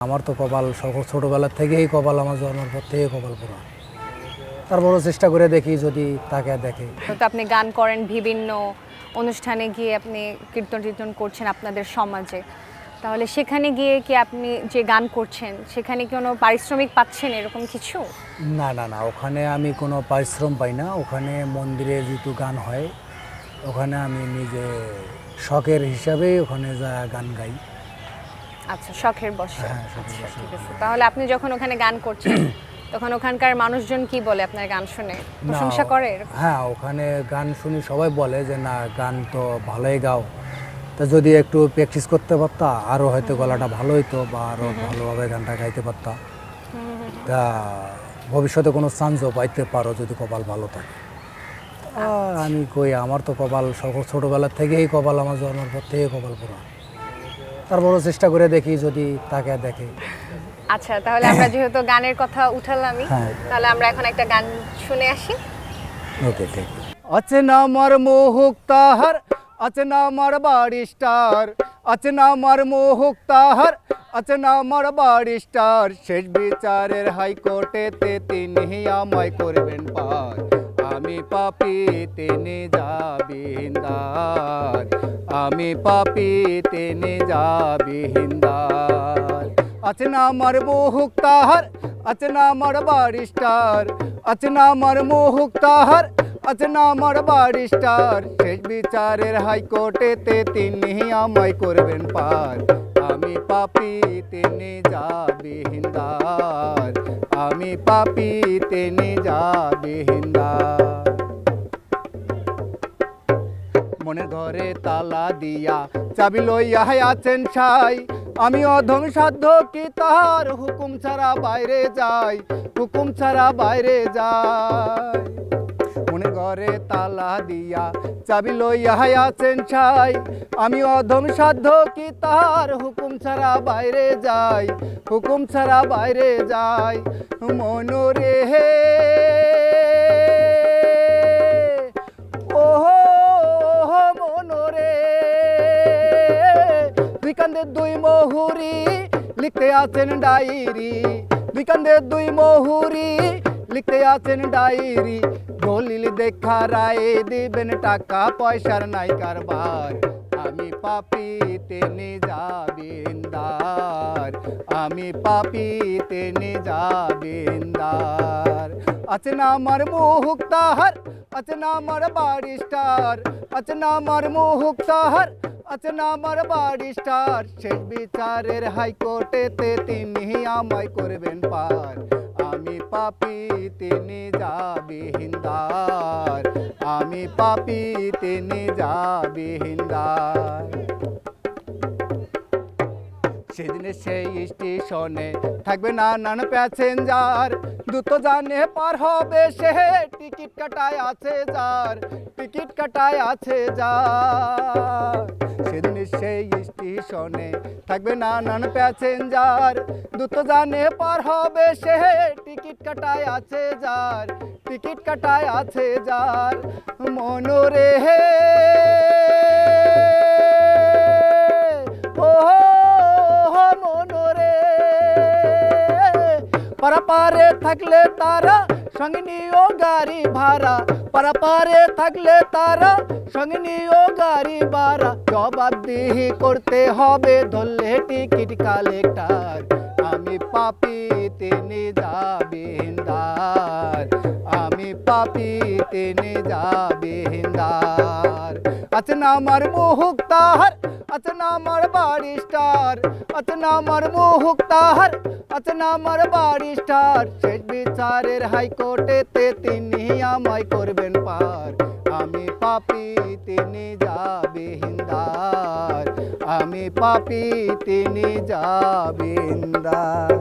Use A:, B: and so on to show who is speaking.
A: আমার তো কপাল ছোটোবেলার থেকেই কপাল, আমার জন্মের পর থেকে কপাল পোড়া। তারপরও চেষ্টা করে দেখি যদি তাকে দেখে।
B: তো আপনি গান করেন, বিভিন্ন অনুষ্ঠানে গিয়ে আপনি কীর্তন করছেন আপনাদের সমাজে, তাহলে সেখানে গিয়ে কি আপনি যে গান করছেন সেখানে কি কোনো পারিশ্রমিক পাচ্ছেন এরকম কিছু?
A: না না না, ওখানে আমি কোনো পারিশ্রম পাই না। ওখানে মন্দিরে যেহেতু গান হয়, ওখানে আমি নিজে শখের হিসাবে ওখানে যা গান গাই।
B: আচ্ছা, শখের বশে।
A: হ্যাঁ, শখের
B: আচ্ছা,
A: বশে।
B: ঠিক আছে। তাহলে আপনি যখন ওখানে গান করছেন তখন ওখানকার মানুষজন কি বলে আপনার গান শুনে? প্রশংসা করে এরকম?
A: হ্যাঁ, ওখানে গান শুনি, সবাই বলে যে না, গান তো ভালোই গাও, তা যদি একটু প্র্যাকটিস করতে পারতা আরও হয়তো গলাটা ভালো হইতো, বা আরও ভালোভাবে গানটা গাইতে পারতা। তা ভবিষ্যতে কোনো চান্সও পাইতে পারো যদি কপাল ভালো থাকে। আমি কই, আমার তো কপাল ছোটোবেলার থেকেই কপাল, আমার জন্মের পর থেকে কপাল পোড়া। তারপরও চেষ্টা করে দেখি যদি তাকে দেখে।
B: আচ্ছা, তাহলে আমরা যেহেতু গানের কথা উঠালামই,
A: হ্যাঁ।
B: তাহলে আমরা এখন একটা গান শুনে আসি।
A: ওকে, ঠিক। অচেনা মার মোহুক তাহার, অচেনা মার বাড়িস্টার, অচেনা মার মোহুক তাহার, অচেনা মার বাড়িস্টার। শেষ বিচারের হাইকোর্টেতে তিনি আমায় করবেন পার। আমি পাপী, তিনি জামিনদার। আমি পাপী, তিনি জামিনদার। অচেনা মার মোহুক তাহার, অচেনা মার বাড়িস্টার, অচেনা মার মোহুক তাহার, অচেনা মার বাড়িস্টার। শেষ বিচারের হাইকোর্টেতে তিনি আমায় করবেন পার। আমি পাপী, তিনি জামিনদার। আমি পাপী, তিনি জামিনদার। মনের ঘরে তালা দিয়া চাবি লইয়া আছেন সাই। আমি অধম সাধ্য কি তাহার হুকুম ছাড়া বাইরে যাই, হুকুম ছাড়া বাইরে যাই। মনের ঘরে তালা দিয়া চাবি লইয়া আছেন সাই। আমি অধম সাধ্য কি তাহার হুকুম ছাড়া বাইরে যাই, হুকুম ছাড়া বাইরে যাই। মনরে হে ওহো মনরে, দুই কান্দে দুই মহুরি লিখতে আছেন ডায়েরি, দুই কান্দে দুই মহুরি লিখতে আছেন ডায়েরি। দলিল দেখা রায় দিবেন, টাকা পয়সার নাই কারবার। আমি পাপী, তিনি জামিনদার। আমি পাপী, তিনি জামিনদার। অচেনা মার মোহুক তাহার, অচেনা মার বাড়িস্টার, অচেনা মার মোহুক তাহার, অচেনা মার বাড়িস্টার। শেষ বিচারের হাইকোর্টেতে তিনি আমায় করবেন পার। আমি পাপী, তিনি জামিনদার। আমি পাপী, তিনি জামিনদার। সেদিনে সেই স্টেশনে থাকবে নানান প্যাসেঞ্জার। দ্রুত জানে পার হবে সে, টিকিট কাটায় আছে যার, টিকিট কাটায় আছে যার। সেদিনে সেই স্টেশনে থাকবে নানান প্যাসেঞ্জার। দ্রুত জানে পার হবে সে, টিকিট কাটায় আছে যার, টিকিট কাটায় আছে যার। মনরে হে পারাপারে থাকলে তারা সঙ্গে নিও গাড়ি ভাড়া, পারাপারে থাকলে তারা সঙ্গে নিও গাড়ি ভাড়া। জবাবদিহি করতে হবে ধরলে টিকিট কালেক্টর। আমি পাপী, তিনি জামিনদার। আমি পাপী, তিনি জামিনদার। অচেনা আমার মোহুক তাহার, অচেনা আমার বাড়িস্টার, অচেনা আমার মোহুক তাহার, অচেনা আমার বাড়িস্টার। শেষ বিচারের হাইকোর্টেতে তিনি আমায় করবেন পার। আমি পাপী, তিনি জামিনদার। আমি পাপী, তিনি জামিনদার।